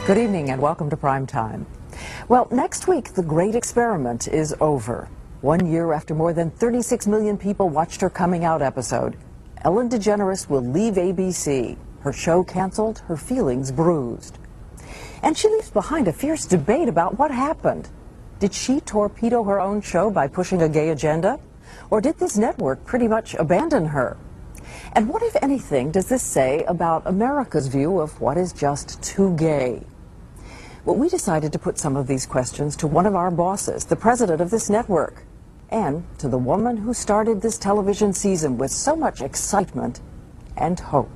Good evening and welcome to Primetime. Well, next week, the great experiment is over. 1 year after more than 36 million people watched her coming out episode, Ellen DeGeneres will leave ABC. Her show canceled, her feelings bruised. And she leaves behind a fierce debate about what happened. Did she torpedo her own show by pushing a gay agenda? Or did this network pretty much abandon her? And what, if anything, does this say about America's view of what is just too gay? Well, we decided to put some of these questions to one of our bosses, the president of this network, and to the woman who started this television season with so much excitement and hope.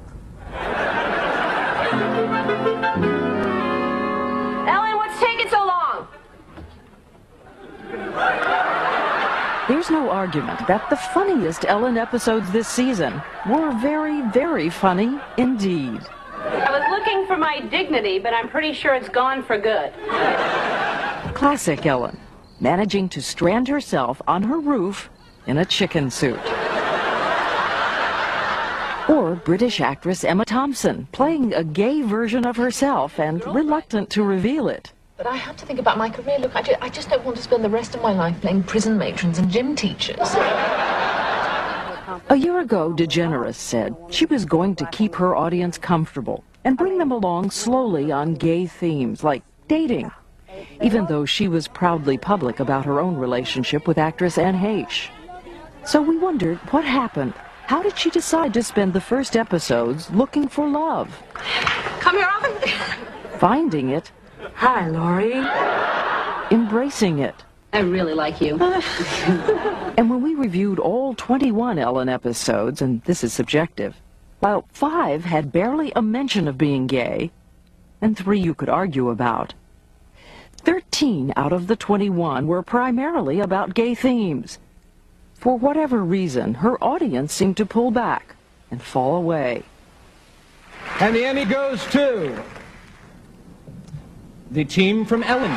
Ellen, what's taking so long? There's no argument that the funniest Ellen episodes this season were very, very funny indeed. I was looking for my dignity, but I'm pretty sure it's gone for good. Classic Ellen, managing to strand herself on her roof in a chicken suit. Or British actress Emma Thompson, playing a gay version of herself and reluctant to reveal it. But I had to think about my career. Look, I just don't want to spend the rest of my life playing prison matrons and gym teachers. A year ago, Degeneres said she was going to keep her audience comfortable and bring them along slowly on gay themes like dating, even though she was proudly public about her own relationship with actress Anne Heche. So we wondered what happened. How did she decide to spend the first episodes looking for love? Come here often? Finding it. Hi, Laurie. Embracing it. I really like you. And when we reviewed all 21 Ellen episodes, and this is subjective, while 5 had barely a mention of being gay, and 3 you could argue about, 13 out of the 21 were primarily about gay themes. For whatever reason, her audience seemed to pull back and fall away. And the Emmy goes to the team from Ellen.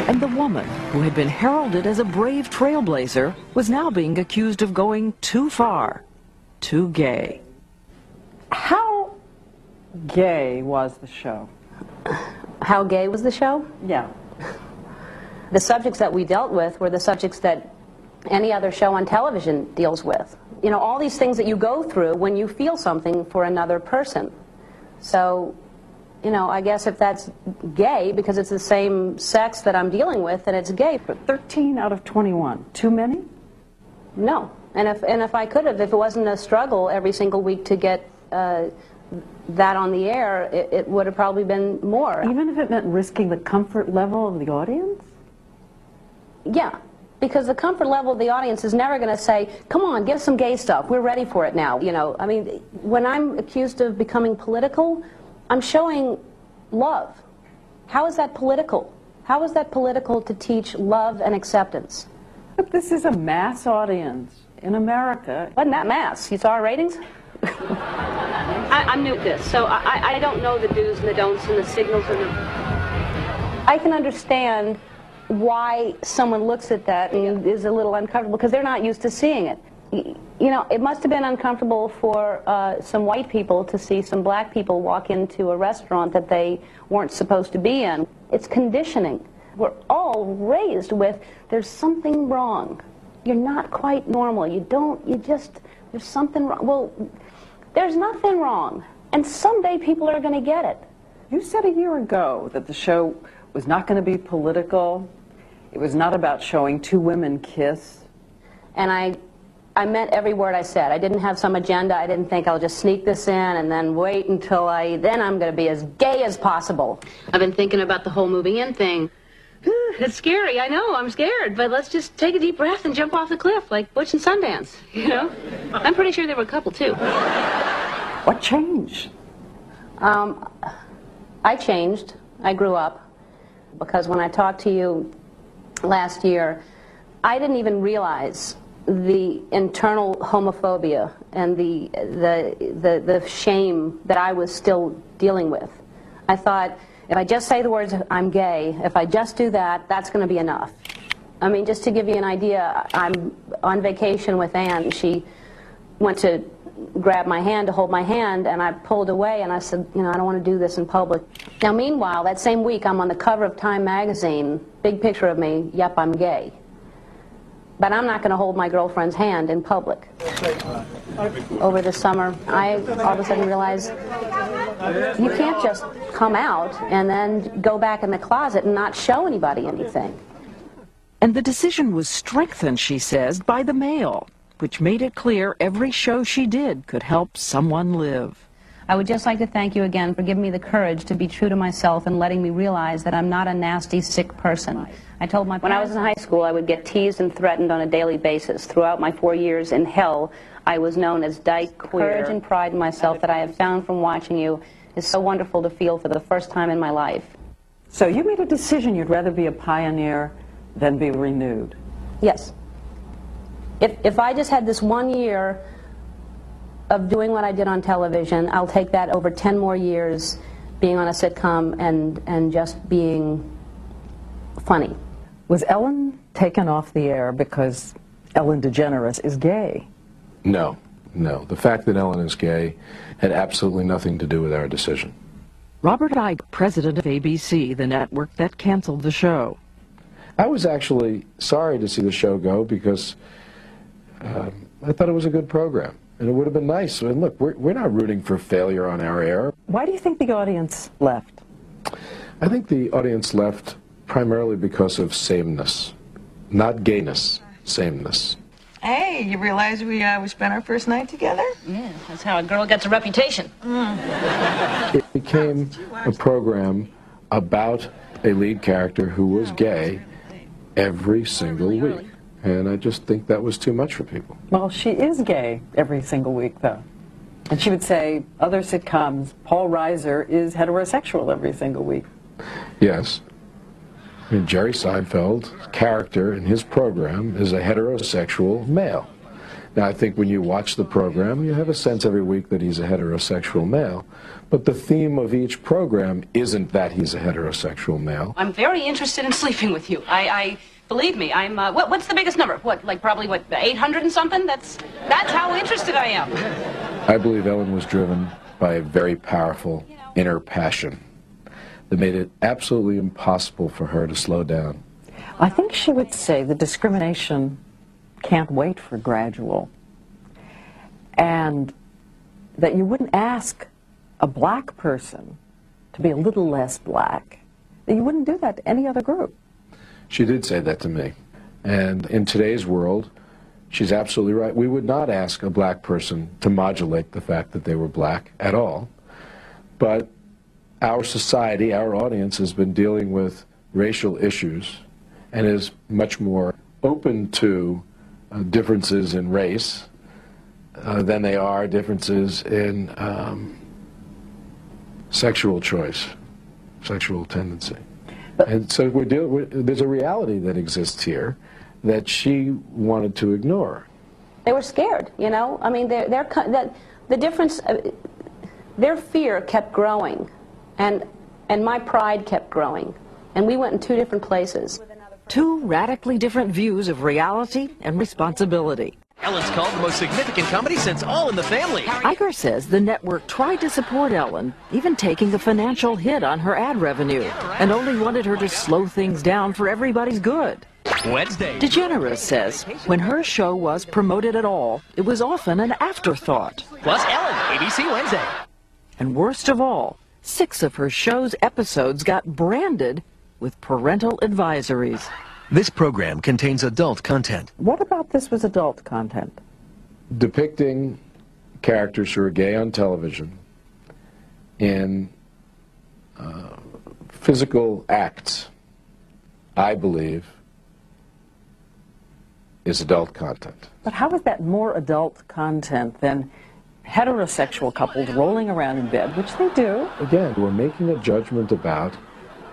And the woman, who had been heralded as a brave trailblazer, was now being accused of going too far, too gay. How gay was the show? How gay was the show? Yeah. The subjects that we dealt with were the subjects that any other show on television deals with. You know, all these things that you go through when you feel something for another person. So, you know, I guess if that's gay, because it's the same sex that I'm dealing with, then it's gay. But 13 out of 21, too many? No. And if I could have, if it wasn't a struggle every single week to get that on the air, it would have probably been more. Even if it meant risking the comfort level of the audience? Yeah. Because the comfort level of the audience is never going to say, come on, give us some gay stuff, we're ready for it now. You know, I mean, when I'm accused of becoming political, I'm showing love. How is that political? How is that political to teach love and acceptance? But this is a mass audience in America. Wasn't that mass? You saw our ratings? I'm new at this, so I don't know the do's and the don'ts and the signals and the... I can understand why someone looks at that and is a little uncomfortable, because they're not used to seeing it. You know, it must have been uncomfortable for some white people to see some black people walk into a restaurant that they weren't supposed to be in. It's conditioning. We're all raised with, there's something wrong. You're not quite normal. There's something wrong. Well, there's nothing wrong. And someday people are going to get it. You said a year ago that the show was not going to be political. It was not about showing two women kiss. And I meant every word I said. I didn't have some agenda. I didn't think I'll just sneak this in and then wait until then I'm going to be as gay as possible. I've been thinking about the whole moving in thing. It's scary, I know, I'm scared, but let's just take a deep breath and jump off the cliff like Butch and Sundance, you know? I'm pretty sure there were a couple, too. What changed? I changed. I grew up, because when I talked to you last year, I didn't even realize the internal homophobia and the shame that I was still dealing with. I thought, if I just say the words, I'm gay, if I just do that, that's going to be enough. I mean, just to give you an idea, I'm on vacation with Anne. She went to grabbed my hand to hold my hand, and I pulled away, and I said, you know, I don't want to do this in public. Now, meanwhile, that same week, I'm on the cover of Time magazine, big picture of me, yep, I'm gay. But I'm not going to hold my girlfriend's hand in public. Over the summer, I all of a sudden realized you can't just come out and then go back in the closet and not show anybody anything. And the decision was strengthened, she says, by the mail, which made it clear every show she did could help someone live. I would just like to thank you again for giving me the courage to be true to myself and letting me realize that I'm not a nasty, sick person. I told my parents when I was in high school I would get teased and threatened on a daily basis. Throughout my 4 years in hell, I was known as dyke queer. Courage and pride in myself that I have found from watching you is so wonderful to feel for the first time in my life. So you made a decision you'd rather be a pioneer than be renewed? Yes. If I just had this 1 year of doing what I did on television, I'll take that over 10 more years being on a sitcom and just being funny. Was Ellen taken off the air because Ellen DeGeneres is gay? No, no. The fact that Ellen is gay had absolutely nothing to do with our decision. Robert Iger, president of ABC, the network that canceled the show. I was actually sorry to see the show go because I thought it was a good program. And it would have been nice. And look, we're not rooting for failure on our air. Why do you think the audience left? I think the audience left primarily because of sameness. Not gayness, sameness. Hey, you realize we spent our first night together? Yeah, that's how a girl gets a reputation. It became a program about a lead character who was gay every single week. And I just think that was too much for people. Well, she is gay every single week, though. And she would say, other sitcoms, Paul Reiser is heterosexual every single week. Yes. I mean, Jerry Seinfeld's character in his program is a heterosexual male. Now, I think when you watch the program, you have a sense every week that he's a heterosexual male. But the theme of each program isn't that he's a heterosexual male. I'm very interested in sleeping with you. Believe me, I'm, what's the biggest number? Probably 800 and something? That's how interested I am. I believe Ellen was driven by a very powerful inner passion that made it absolutely impossible for her to slow down. I think she would say the discrimination can't wait for gradual. And that you wouldn't ask a black person to be a little less black. That you wouldn't do that to any other group. She did say that to me. And in today's world, she's absolutely right. We would not ask a black person to modulate the fact that they were black at all. But our society, our audience, has been dealing with racial issues and is much more open to differences in race than they are differences in sexual choice, sexual tendency. And so there's a reality that exists here that she wanted to ignore. They were scared, you know? I mean, the difference, their fear kept growing, and my pride kept growing. And we went in two different places. Two radically different views of reality and responsibility. Ellen's called the most significant comedy since All in the Family. Iger says the network tried to support Ellen, even taking a financial hit on her ad revenue, and only wanted her to slow things down for everybody's good. Wednesday. Degeneres says when her show was promoted at all, it was often an afterthought. Plus Ellen, ABC Wednesday. And worst of all, 6 of her show's episodes got branded with parental advisories. This program contains adult content. What about this was adult content? Depicting characters who are gay on television in physical acts, I believe, is adult content. But how is that more adult content than heterosexual couples rolling around in bed, which they do? Again, we're making a judgment about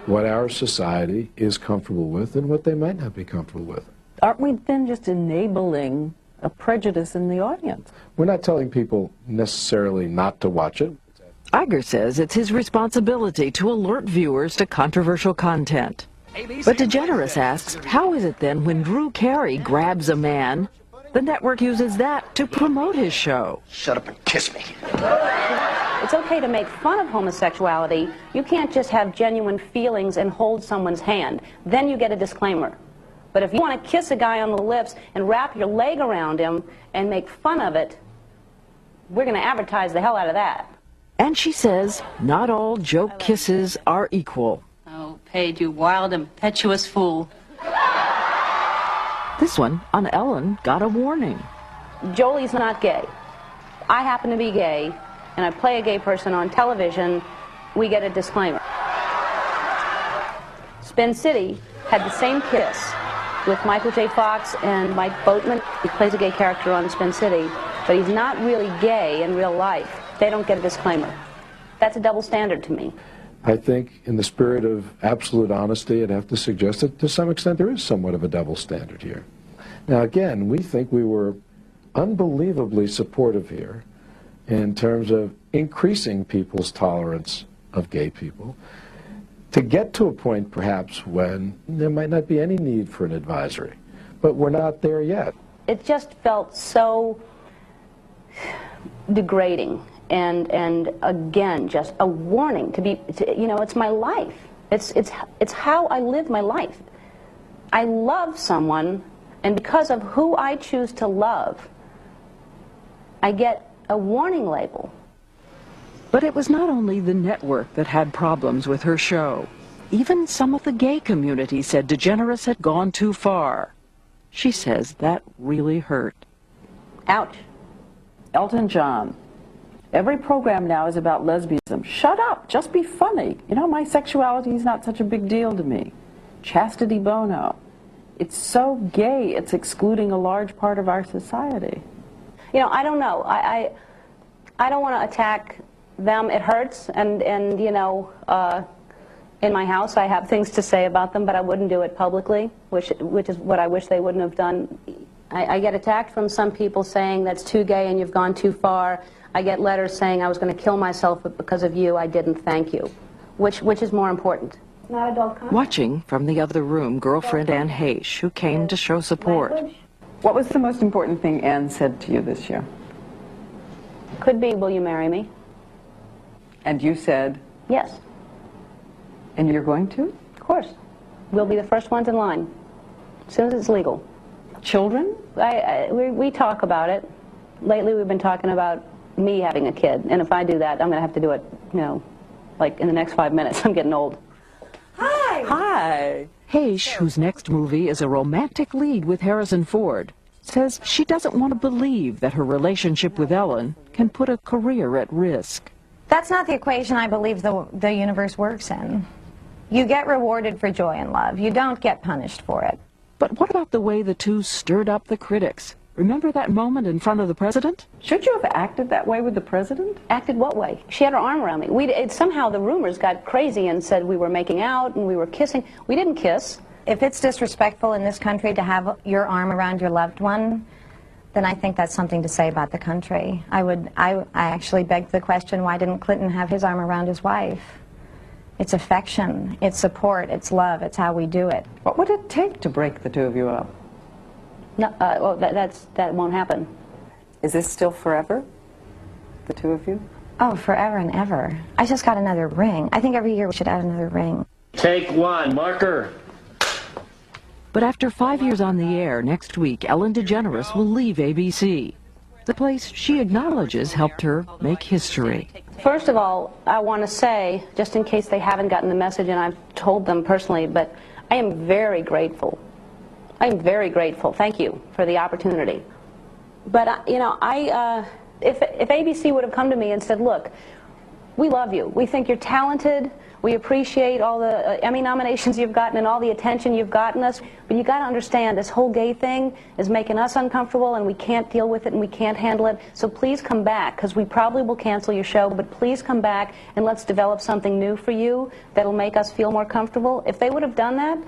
what our society is comfortable with and what they might not be comfortable with. Aren't we then just enabling a prejudice in the audience? We're not telling people necessarily not to watch it. Iger says it's his responsibility to alert viewers to controversial content. But Degeneres asks, how is it then when Drew Carey grabs a man The network uses that to promote his show. Shut up and kiss me. It's okay to make fun of homosexuality. You can't just have genuine feelings and hold someone's hand. Then you get a disclaimer. But if you want to kiss a guy on the lips and wrap your leg around him and make fun of it, we're going to advertise the hell out of that. And she says not all joke kisses are equal. Oh, Paige, you wild, impetuous fool. This one on Ellen got a warning. Jolie's not gay. I happen to be gay, and I play a gay person on television. We get a disclaimer. Spin City had the same kiss with Michael J. Fox and Mike Boatman. He plays a gay character on Spin City, but he's not really gay in real life. They don't get a disclaimer. That's a double standard to me. I think in the spirit of absolute honesty, I'd have to suggest that to some extent there is somewhat of a double standard here. Now again, we think we were unbelievably supportive here in terms of increasing people's tolerance of gay people to get to a point perhaps when there might not be any need for an advisory. But we're not there yet. It just felt so degrading. And again, just a warning you know, it's my life. It's how I live my life. I love someone, and because of who I choose to love, I get a warning label. But it was not only the network that had problems with her show. Even some of the gay community said Degeneres had gone too far. She says that really hurt. Ouch. Elton John. Every program now is about lesbianism. Shut up, just be funny. You know, my sexuality is not such a big deal to me. Chastity Bono. It's so gay, it's excluding a large part of our society. You know, I don't know. I don't want to attack them. It hurts, and you know, in my house I have things to say about them, but I wouldn't do it publicly, which is what I wish they wouldn't have done. I get attacked from some people saying that's too gay and you've gone too far. I get letters saying I was going to kill myself, but because of you I didn't thank you. Which is more important? Not adult content. Watching from the other room, girlfriend Ann Heche, who came to show support. What was the most important thing Ann said to you this year? Could be, will you marry me? And you said? Yes. And you're going to? Of course. We'll be the first ones in line, as soon as it's legal. Children? We talk about it. Lately we've been talking about me having a kid, and if I do that, I'm going to have to do it, you know, like in the next 5 minutes. I'm getting old. Hi! Hi! Heche, whose next movie is a romantic lead with Harrison Ford, says she doesn't want to believe that her relationship with Ellen can put a career at risk. That's not the equation I believe the universe works in. You get rewarded for joy and love. You don't get punished for it. But what about the way the two stirred up the critics? Remember that moment in front of the president? Should you have acted that way with the president? Acted what way? She had her arm around me. Somehow the rumors got crazy and said we were making out and we were kissing. We didn't kiss. If it's disrespectful in this country to have your arm around your loved one, then I think that's something to say about the country. I actually begged the question, why didn't Clinton have his arm around his wife? It's affection, it's support, it's love, it's how we do it. What would it take to break the two of you up? No, well, that won't happen. Is this still forever, the two of you? Oh, forever and ever. I just got another ring. I think every year we should add another ring. Take one, marker. But after 5 years on the air, next week, Ellen DeGeneres will leave ABC, the place she acknowledges helped her make history. First of all, I want to say, just in case they haven't gotten the message, and I've told them personally, but I am very grateful. I am very grateful. Thank you for the opportunity. But, you know, if ABC would have come to me and said, look, we love you. We think you're talented. We appreciate all the Emmy nominations you've gotten and all the attention you've gotten us. But you got to understand, this whole gay thing is making us uncomfortable, and we can't deal with it, and we can't handle it. So please come back, because we probably will cancel your show. But please come back, and let's develop something new for you that'll make us feel more comfortable. If they would have done that,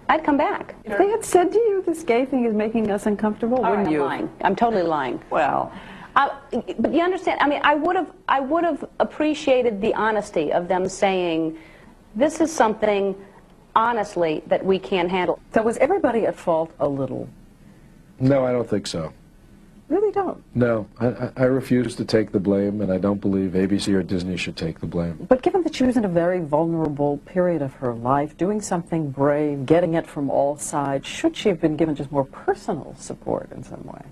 I'd come back. If they had said to you, this gay thing is making us uncomfortable, wouldn't you? I'm lying. I'm totally lying. Well, but you understand, I mean, I would have appreciated the honesty of them saying, this is something, honestly, that we can't handle. So was everybody at fault a little? No, I don't think so. Really don't. No, I refuse to take the blame, and I don't believe ABC or Disney should take the blame. But given that she was in a very vulnerable period of her life, doing something brave, getting it from all sides, should she have been given just more personal support in some way?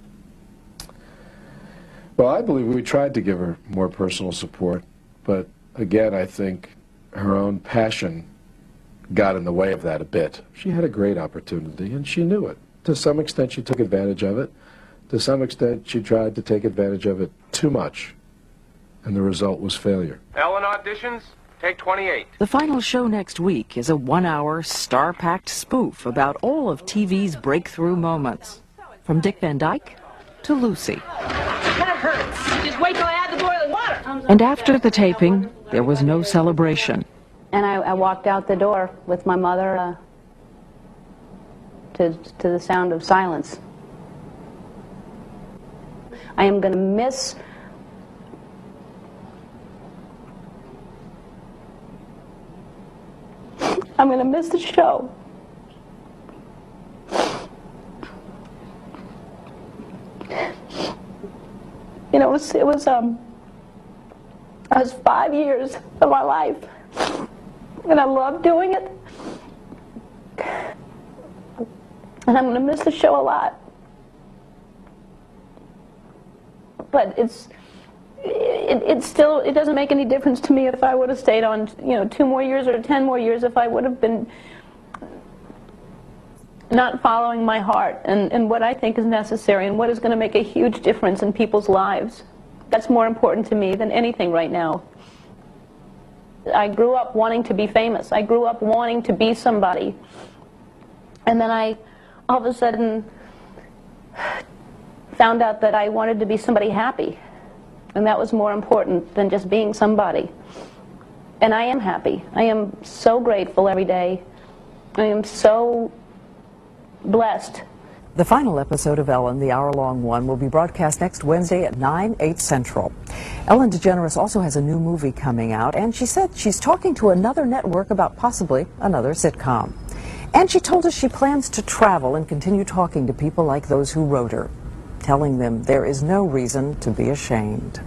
Well, I believe we tried to give her more personal support, but again, I think her own passion got in the way of that a bit. She had a great opportunity, and she knew it. To some extent, she took advantage of it. To some extent, she tried to take advantage of it too much, and the result was failure. Ellen auditions, take 28. The final show next week is a 1-hour, star-packed spoof about all of TV's breakthrough moments. From Dick Van Dyke to Lucy. That hurts. Just wait till I add the boiling water. And after the taping, there was no celebration. And I walked out the door with my mother to the sound of silence. I am going to miss the show. You know, it was 5 years of my life, and I loved doing it, and I'm going to miss the show a lot. But it doesn't make any difference to me if I would have stayed on, 2 more years or 10 more years, if I would have been not following my heart and what I think is necessary and what is going to make a huge difference in people's lives. That's more important to me than anything right now. I grew up wanting to be famous. I grew up wanting to be somebody. And then I, all of a sudden, found out that I wanted to be somebody happy. And that was more important than just being somebody. And I am happy. I am so grateful every day. I am so blessed. The final episode of Ellen, the hour-long one, will be broadcast next Wednesday at 9/8 Central. Ellen DeGeneres also has a new movie coming out, and she said she's talking to another network about possibly another sitcom. And she told us she plans to travel and continue talking to people like those who wrote her, telling them there is no reason to be ashamed.